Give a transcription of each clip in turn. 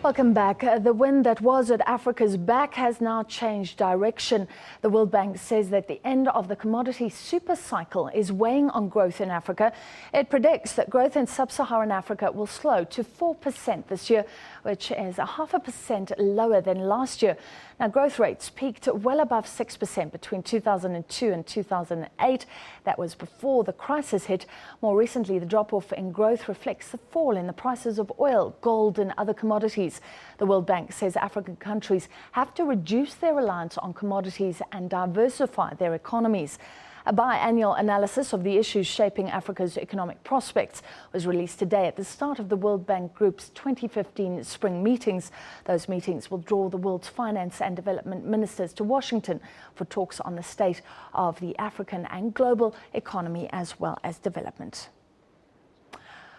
Welcome back. The wind that was at Africa's back has now changed direction. The World Bank says that the end of the commodity super cycle is weighing on growth in Africa. It predicts that growth in Sub Saharan Africa will slow to 4% this year, which is 0.5% lower than last year. Now, growth rates peaked well above 6% between 2002 and 2008. That was before the crisis hit. More recently, the drop-off in growth reflects the fall in the prices of oil, gold and other commodities. The World Bank says African countries have to reduce their reliance on commodities and diversify their economies. A biannual analysis of the issues shaping Africa's economic prospects was released today at the start of the World Bank Group's 2015 spring meetings. Those meetings will draw the world's finance and development ministers to Washington for talks on the state of the African and global economy as well as development.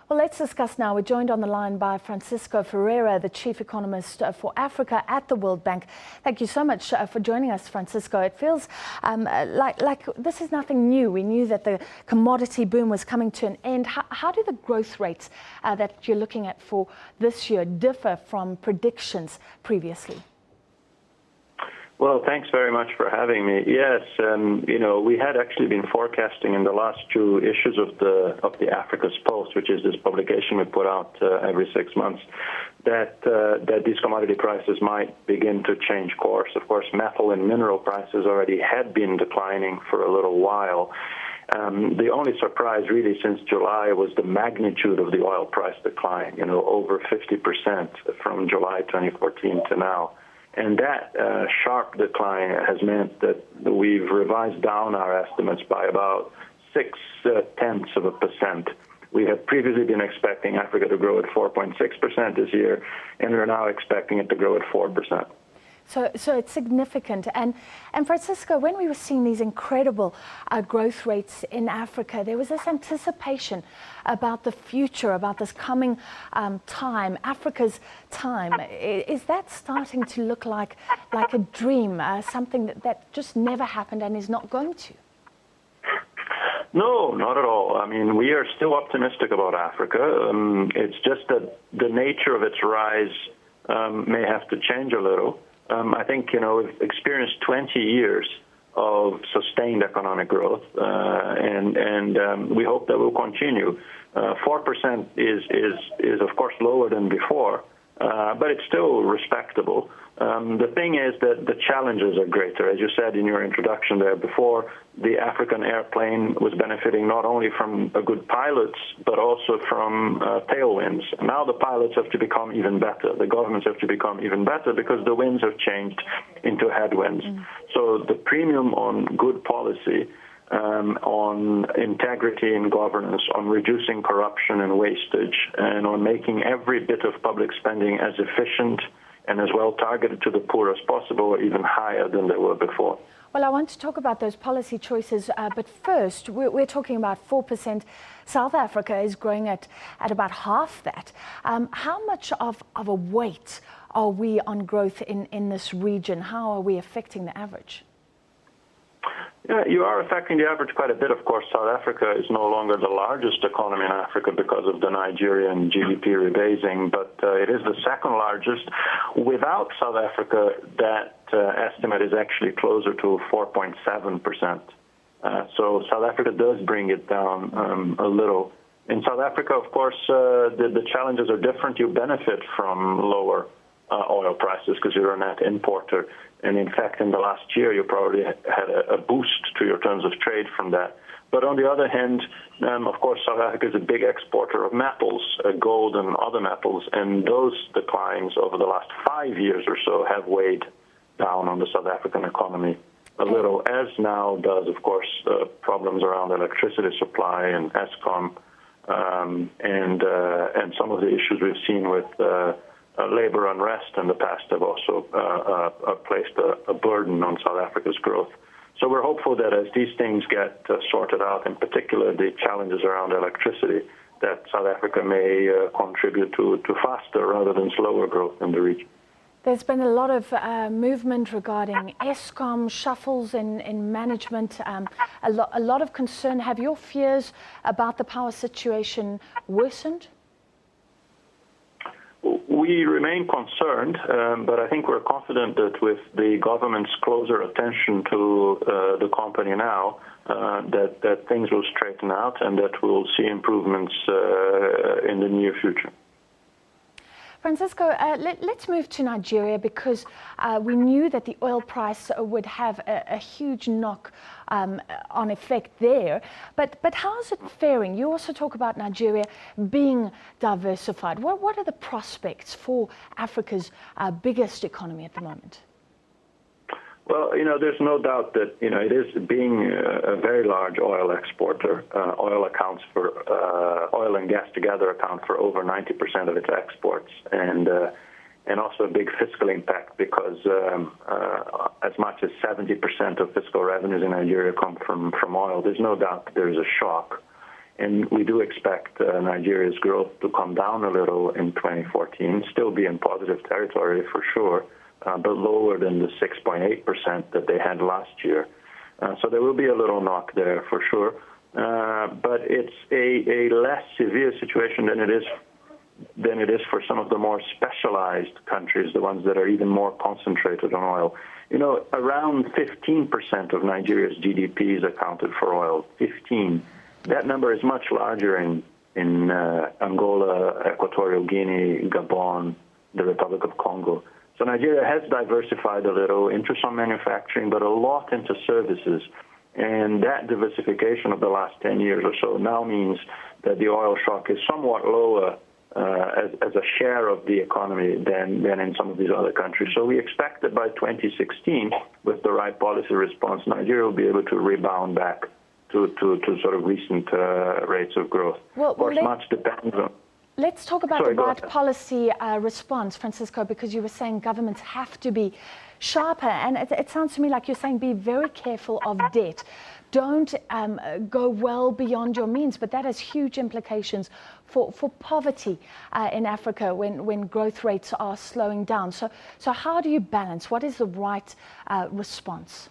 Well, let's discuss now. We're joined on the line by Francisco Ferreira, the Chief Economist for Africa at the World Bank. Thank you so much for joining us, Francisco. It feels like this is nothing new. We knew that the commodity boom was coming to an end. How do the growth rates that you're looking at for this year differ from predictions previously? Well, thanks very much for having me. Yes, we had actually been forecasting in the last two issues of the Africa's Post, which is this publication we put out every 6 months, that these commodity prices might begin to change course. Of course, metal and mineral prices already had been declining for a little while. The only surprise really since July was the magnitude of the oil price decline, over 50% from July 2014 to now. And that sharp decline has meant that we've revised down our estimates by about 0.6%. We had previously been expecting Africa to grow at 4.6% this year, and we're now expecting it to grow at 4%. So it's significant. And Francisco, when we were seeing these incredible growth rates in Africa, there was this anticipation about the future, about this coming time, Africa's time. Is that starting to look like a dream, something that just never happened and is not going to? No, not at all. I mean, we are still optimistic about Africa. It's just that the nature of its rise may have to change a little. I think, we've experienced 20 years of sustained economic growth, and we hope that will continue. 4% is of course lower than before, but it's still respectable. The thing is that the challenges are greater. As you said in your introduction there before, the African airplane was benefiting not only from good pilots, but also from tailwinds. Now the pilots have to become even better. The governments have to become even better because the winds have changed into headwinds. So the premium on good policy, on integrity in governance, on reducing corruption and wastage, and on making every bit of public spending as efficient and as well targeted to the poor as possible, or even higher than they were before. Well, I want to talk about those policy choices, but first, we're talking about 4%. South Africa is growing at about half that. How much of a weight are we on growth in this region? How are we affecting the average? Yeah, you are affecting the average quite a bit. Of course, South Africa is no longer the largest economy in Africa because of the Nigerian GDP rebasing, but it is the second largest. Without South Africa, that estimate is actually closer to 4.7%. So South Africa does bring it down a little. In South Africa, of course, the challenges are different. You benefit from lower oil prices because you're a net importer. And in fact, in the last year, you probably had a boost to your terms of trade from that. But on the other hand, of course, South Africa is a big exporter of metals, gold and other metals, and those declines over the last 5 years or so have weighed down on the South African economy a little, as now does, of course, problems around electricity supply and Eskom, and some of the issues we've seen with labor unrest in the past have also placed a burden on South Africa's growth. So we're hopeful that as these things get sorted out, in particular the challenges around electricity, that South Africa may contribute to faster rather than slower growth in the region. There's been a lot of movement regarding Eskom, shuffles in management, a lot of concern. Have your fears about the power situation worsened? we remain concerned, but I think we're confident that with the government's closer attention to the company now, that things will straighten out and that we'll see improvements in the near future. Francisco, let's move to Nigeria, because we knew that the oil price would have a huge knock on effect there. But how's it faring? You also talk about Nigeria being diversified. What are the prospects for Africa's biggest economy at the moment? Well, there's no doubt that, it is being a very large oil exporter. Oil and gas together account for over 90% of its exports, and also a big fiscal impact, because as much as 70% of fiscal revenues in Nigeria come from oil. There's no doubt there's a shock. And we do expect Nigeria's growth to come down a little in 2014, still be in positive territory for sure, but lower than the 6.8% that they had last year. So there will be a little knock there for sure. But it's a less severe situation than it is for some of the more specialized countries, the ones that are even more concentrated on oil. Around 15% of Nigeria's GDP is accounted for oil. 15. That number is much larger in Angola, Equatorial Guinea, Gabon, the Republic of Congo. So Nigeria has diversified a little into some manufacturing, but a lot into services. And that diversification of the last 10 years or so now means that the oil shock is somewhat lower as a share of the economy than in some of these other countries. So we expect that by 2016, with the right policy response, Nigeria will be able to rebound back to sort of recent rates of growth. Of course, much depends on... Let's talk about the right policy response, Francisco, because you were saying governments have to be sharper. And it sounds to me like you're saying be very careful of debt. Don't go well beyond your means, but that has huge implications for poverty in Africa when growth rates are slowing down. So how do you balance? What is the right response?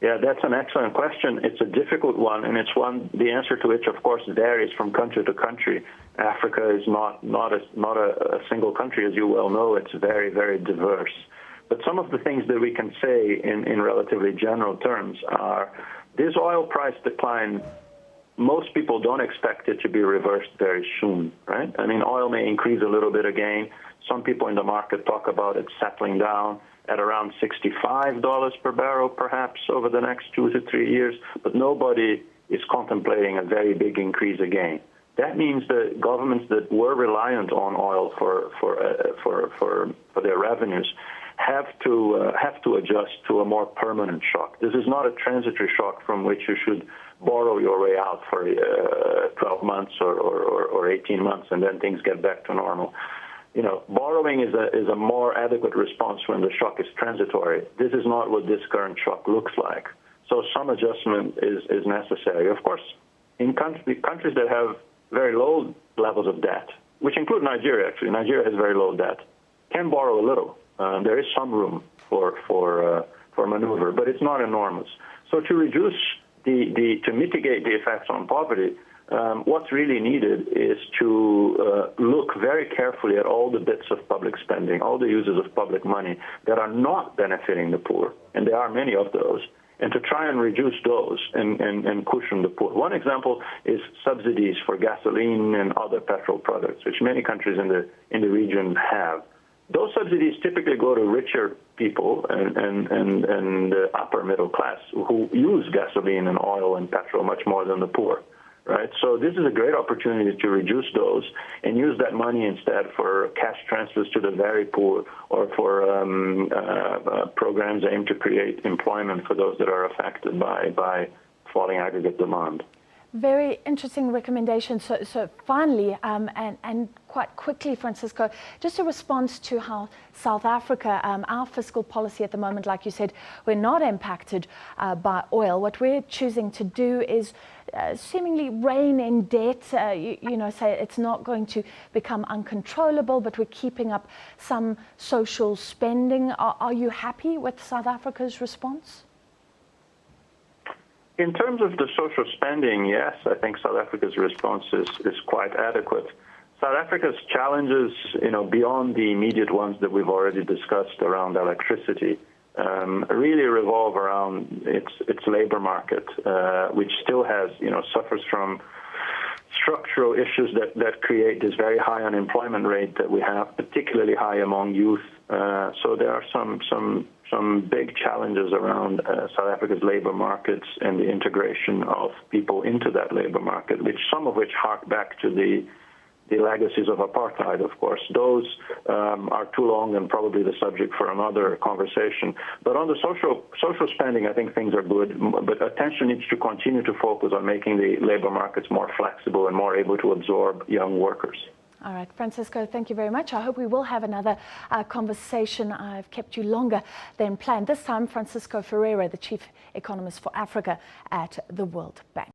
Yeah, that's an excellent question. It's a difficult one, and it's one, the answer to which, of course, varies from country to country. Africa is not a single country, as you well know. It's very, very diverse. But some of the things that we can say in relatively general terms are this oil price decline, most people don't expect it to be reversed very soon, right? I mean, oil may increase a little bit again. Some people in the market talk about it settling down at around $65 per barrel, perhaps, over the next 2 to 3 years, but nobody is contemplating a very big increase again. That means that governments that were reliant on oil for their revenues have to adjust to a more permanent shock. This is not a transitory shock from which you should borrow your way out for 12 months or 18 months, and then things get back to normal. Borrowing is a more adequate response when the shock is transitory. This is not what this current shock looks like. So some adjustment is necessary. Of course, in countries that have very low levels of debt, which include Nigeria, actually, Nigeria has very low debt, can borrow a little. There is some room for maneuver, but it's not enormous. So to reduce to mitigate the effects on poverty, what's really needed is to look very carefully at all the bits of public spending, all the uses of public money that are not benefiting the poor, and there are many of those, and to try and reduce those and cushion the poor. One example is subsidies for gasoline and other petrol products, which many countries in the region have. Those subsidies typically go to richer people and the upper middle class who use gasoline and oil and petrol much more than the poor. Right? So this is a great opportunity to reduce those and use that money instead for cash transfers to the very poor, or for programs aimed to create employment for those that are affected by falling aggregate demand. Very interesting recommendation. So finally, and quite quickly, Francisco, just a response to how South Africa, our fiscal policy at the moment, like you said, we're not impacted by oil. What we're choosing to do is seemingly rein in debt, say it's not going to become uncontrollable, but we're keeping up some social spending. Are you happy with South Africa's response? In terms of the social spending, yes, I think South Africa's response is quite adequate. South Africa's challenges, beyond the immediate ones that we've already discussed around electricity, really revolve around its labor market, which still has, suffers from structural issues that create this very high unemployment rate that we have, particularly high among youth. So there are some big challenges around South Africa's labor markets and the integration of people into that labor market, some of which hark back to the legacies of apartheid, of course. Those are too long and probably the subject for another conversation. But on the social spending, I think things are good, but attention needs to continue to focus on making the labor markets more flexible and more able to absorb young workers. All right, Francisco, thank you very much. I hope we will have another conversation. I've kept you longer than planned. This time, Francisco Ferreira, the Chief Economist for Africa at the World Bank.